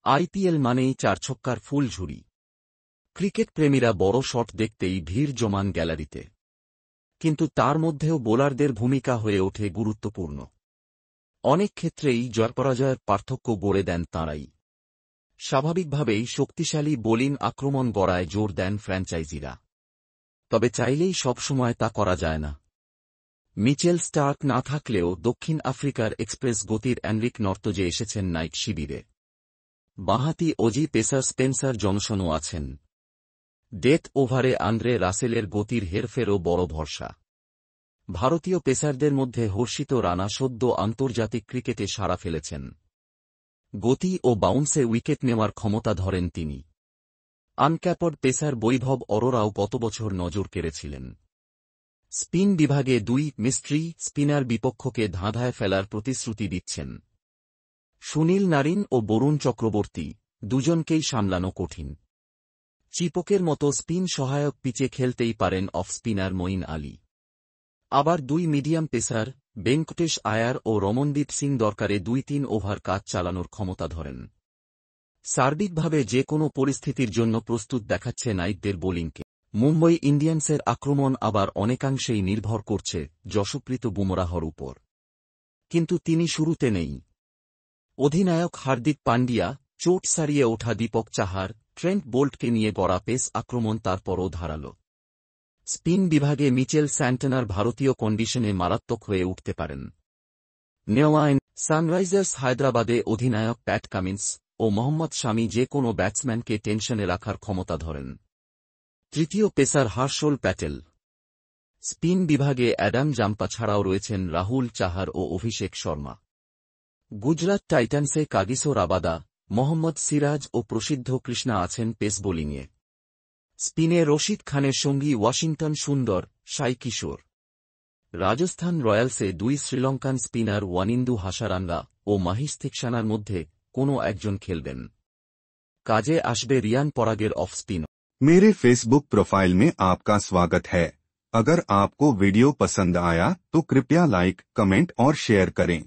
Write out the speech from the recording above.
IPL মানেই চার ছক্কার ফুলঝুরি। Cricket প্রেমীরা বড় শট দেখতেই ভিড় জমান গ্যালারিতে। কিন্তু তার মধ্যেও বোলারদের ভূমিকা হয়ে ওঠে গুরুত্বপূর্ণ। অনেক ক্ষেত্রেই জয়পরাজয়ের পার্থক্য গড়ে দেন তাঁরাই। স্বাভাবিকভাবেই শক্তিশালী বোলিং আক্রমণ গড়ায় জোর দেন ফ্র্যাঞ্চাইজিরা। তবে চাইলেই সবসময় তা করা যায় না। মিচেল স্টার্ক না থাকলেও দক্ষিণ আফ্রিকার এক্সপ্রেস গতির এনরিক নর্তজে এসেছেন নাইট শিবিরে। বাঁহাতি অজি পেসার স্পেন্সার জনসনও আছেন। ডেথ ওভারে আন্দ্রে রাসেলের গতির হেরফেরও বড় ভরসা। ভারতীয় পেসারদের মধ্যে হর্ষিত রানা সদ্য আন্তর্জাতিক ক্রিকেটে সাড়া ফেলেছেন। গতি ও বাউন্সে উইকেট নেওয়ার ক্ষমতা ধরেন তিনি। আনক্যাপড পেসার বৈভব অরোরাও গত বছর নজর কেড়েছিলেন। স্পিন বিভাগে দুই মিস্ট্রি স্পিনার বিপক্ষকে ধাঁধায় ফেলার প্রতিশ্রুতি দিচ্ছেন। সুনীল নারিন ও বরুণ চক্রবর্তী, দুজনকেই সামলানো কঠিন। চিপকের মতো স্পিন সহায়ক পিচে খেলতেই পারেন অফ স্পিনার মঈন আলী। আবার দুই মিডিয়াম পেসার বেঙ্কটেশ আয়ার ও রমনদীপ সিং দরকারে ২-৩ ওভার কাজ চালানোর ক্ষমতা ধরেন। সার্বিকভাবে যে কোনো পরিস্থিতির জন্য প্রস্তুত দেখাচ্ছে নাইটদের বোলিংকে। মুম্বই ইন্ডিয়ান্সের আক্রমণ আবার অনেকাংশেই নির্ভর করছে যশপ্রীত বুমরাহর উপর। কিন্তু তিনি শুরুতে নেই। অধিনায়ক হার্দিক পান্ডিয়া, চোট সারিয়ে ওঠা দীপক চাহার, ট্রেন্ট বোল্টকে নিয়ে গড়া পেস আক্রমণ তারপরও ধারালো। স্পিন বিভাগে মিচেল স্যান্টনার ভারতীয় কন্ডিশনে মারাত্মক হয়ে উঠতে পারেন। নেওয়াইন সানরাইজার্স হায়দ্রাবাদে অধিনায়ক প্যাট কামিন্স ও মোহাম্মদ শামি যে কোনো ব্যাটসম্যানকে টেনশনে রাখার ক্ষমতা ধরেন। তৃতীয় পেসার হার্ষল প্যাটেল। স্পিন বিভাগে অ্যাডাম জাম্পা ছাড়াও রয়েছেন রাহুল চাহার ও অভিষেক শর্মা। গুজরাট টাইটান্সে কাগিসো রাবাদা, মোহাম্মদ সিরাজ ও প্রসিদ্ধ কৃষ্ণা আছেন পেস বোলিংয়ে। স্পিনে রশিদ খানের সঙ্গী ওয়াশিংটন সুন্দর, সাই কিশোর। রাজস্থান রয়্যালসে দুই শ্রীলঙ্কান স্পিনার ওয়ানিন্দু হাসারাঙ্গা ও মাহিশ থিকসানার মধ্যে কোনো একজন খেলবেন। কাজে আসবে রিয়ান পরাগের অফ স্পিন। मेरे फेसबुक प्रोफाइल में आपका स्वागत है। अगर आपको वीडियो पसंद आया तो कृपया लाइक, कमेंट और शेयर करें।